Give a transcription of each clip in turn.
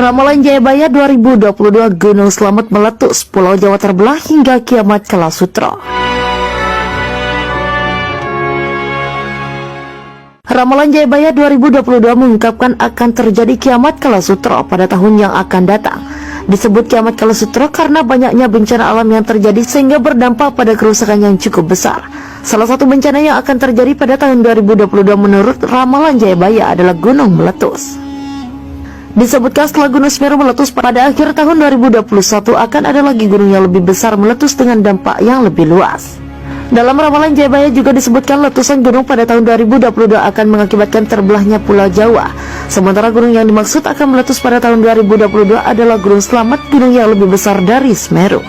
Ramalan Jayabaya 2022, Gunung Slamet meletus, Pulau Jawa terbelah hingga kiamat kala sutra. Ramalan Jayabaya 2022 mengungkapkan akan terjadi kiamat kala sutra pada tahun yang akan datang. Disebut kiamat kala sutra karena banyaknya bencana alam yang terjadi sehingga berdampak pada kerusakan yang cukup besar. Salah satu bencana yang akan terjadi pada tahun 2022 menurut Ramalan Jayabaya adalah gunung meletus. Disebutkan setelah Gunung Semeru meletus pada akhir tahun 2021 akan ada lagi gunung yang lebih besar meletus dengan dampak yang lebih luas. Dalam Ramalan Jayabaya juga disebutkan letusan gunung pada tahun 2022 akan mengakibatkan terbelahnya Pulau Jawa. Sementara gunung yang dimaksud akan meletus pada tahun 2022 adalah Gunung Slamet, gunung yang lebih besar dari Semeru.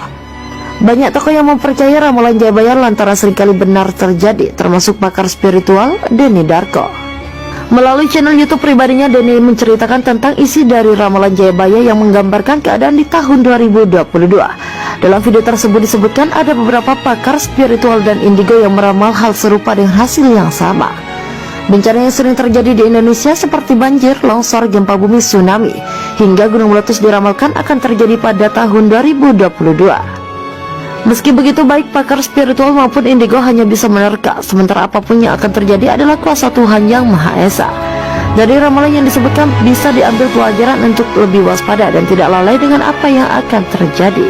Banyak tokoh yang mempercayai Ramalan Jayabaya lantaran seringkali benar terjadi, termasuk pakar spiritual Denny Darko. Melalui channel YouTube pribadinya, Denny menceritakan tentang isi dari Ramalan Jayabaya yang menggambarkan keadaan di tahun 2022. Dalam video tersebut disebutkan ada beberapa pakar spiritual dan indigo yang meramal hal serupa dengan hasil yang sama. Bencana yang sering terjadi di Indonesia seperti banjir, longsor, gempa bumi, tsunami, hingga gunung meletus diramalkan akan terjadi pada tahun 2022. Meski begitu, baik pakar spiritual maupun indigo hanya bisa menerka, sementara apapun yang akan terjadi adalah kuasa Tuhan Yang Maha Esa. Dari ramalan yang disebutkan bisa diambil pelajaran untuk lebih waspada dan tidak lalai dengan apa yang akan terjadi.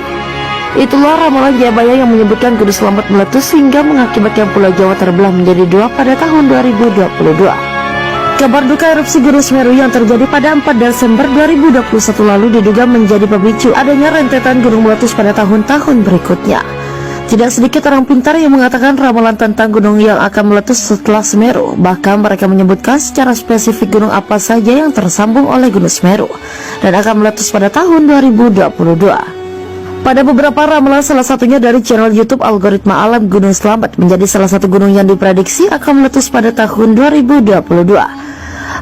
Itulah Ramalan Jayabaya yang menyebutkan Gunung Slamet meletus hingga mengakibatkan Pulau Jawa terbelah menjadi dua pada tahun 2022. Kabar duka erupsi Gunung Semeru yang terjadi pada 4 Desember 2021 lalu diduga menjadi pemicu adanya rentetan gunung meletus pada tahun-tahun berikutnya. Tidak sedikit orang pintar yang mengatakan ramalan tentang gunung yang akan meletus setelah Semeru. Bahkan mereka menyebutkan secara spesifik gunung apa saja yang tersambung oleh Gunung Semeru dan akan meletus pada tahun 2022. Pada beberapa ramalan, salah satunya dari channel YouTube Algoritma Alam, Gunung Slamet menjadi salah satu gunung yang diprediksi akan meletus pada tahun 2022.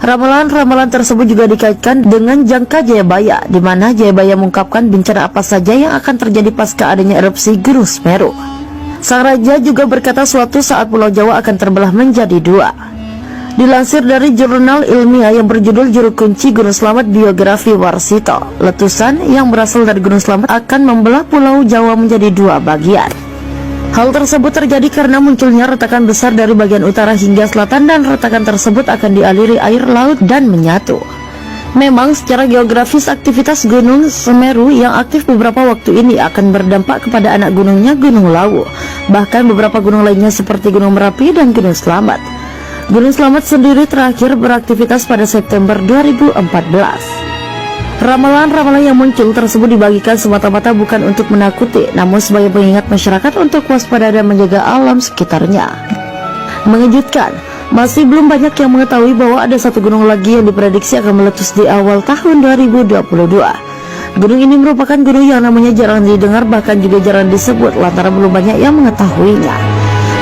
Ramalan-ramalan tersebut juga dikaitkan dengan jangka Jayabaya, di mana Jayabaya mengungkapkan bencana apa saja yang akan terjadi pasca adanya erupsi Gunung Semeru. Sang raja juga berkata suatu saat Pulau Jawa akan terbelah menjadi dua. Dilansir dari jurnal ilmiah yang berjudul Juru Kunci Gunung Slamet Biografi Warsito, letusan yang berasal dari Gunung Slamet akan membelah Pulau Jawa menjadi dua bagian. Hal tersebut terjadi karena munculnya retakan besar dari bagian utara hingga selatan dan retakan tersebut akan dialiri air laut dan menyatu. Memang secara geografis aktivitas Gunung Semeru yang aktif beberapa waktu ini akan berdampak kepada anak gunungnya Gunung Lawu, bahkan beberapa gunung lainnya seperti Gunung Merapi dan Gunung Slamet. Gunung Slamet sendiri terakhir beraktivitas pada September 2014. Ramalan-ramalan yang muncul tersebut dibagikan semata-mata bukan untuk menakuti, namun sebagai pengingat masyarakat untuk waspada dan menjaga alam sekitarnya. Mengejutkan, masih belum banyak yang mengetahui bahwa ada satu gunung lagi yang diprediksi akan meletus di awal tahun 2022. Gunung ini merupakan gunung yang namanya jarang didengar, bahkan juga jarang disebut lantaran belum banyak yang mengetahuinya.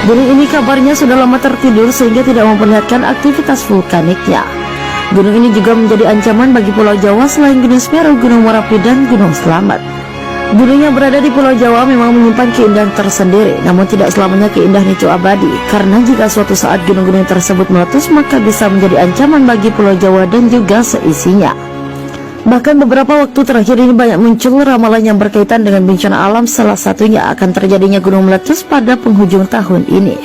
Gunung ini kabarnya sudah lama tertidur sehingga tidak memperlihatkan aktivitas vulkaniknya. Gunung ini juga menjadi ancaman bagi Pulau Jawa selain Gunung Semeru, Gunung Merapi, dan Gunung Slamet. Gunung yang berada di Pulau Jawa memang menyimpan keindahan tersendiri, namun tidak selamanya keindahan itu abadi, karena jika suatu saat gunung-gunung tersebut meletus maka bisa menjadi ancaman bagi Pulau Jawa dan juga seisinya. Bahkan beberapa waktu terakhir ini banyak muncul ramalan yang berkaitan dengan bencana alam, salah satunya akan terjadinya gunung meletus pada penghujung tahun ini.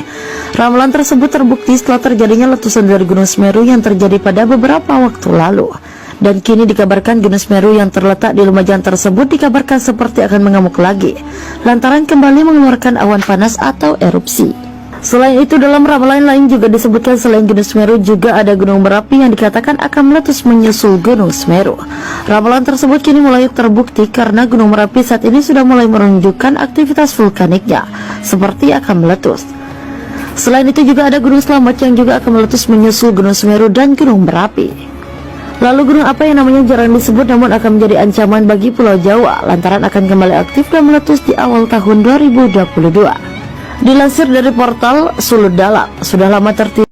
Ramalan tersebut terbukti setelah terjadinya letusan dari Gunung Semeru yang terjadi pada beberapa waktu lalu. Dan kini dikabarkan Gunung Semeru yang terletak di Lumajang tersebut dikabarkan seperti akan mengamuk lagi, lantaran kembali mengeluarkan awan panas atau erupsi. Selain itu, dalam ramalan lain juga disebutkan selain Gunung Semeru juga ada Gunung Merapi yang dikatakan akan meletus menyusul Gunung Semeru. Ramalan tersebut kini mulai terbukti karena Gunung Merapi saat ini sudah mulai menunjukkan aktivitas vulkaniknya seperti akan meletus. Selain itu juga ada Gunung Slamet yang juga akan meletus menyusul Gunung Semeru dan Gunung Merapi. Lalu gunung apa yang namanya jarang disebut namun akan menjadi ancaman bagi Pulau Jawa lantaran akan kembali aktif dan meletus di awal tahun 2022. Dilansir dari portal Sulut Dalam, sudah lama tertidur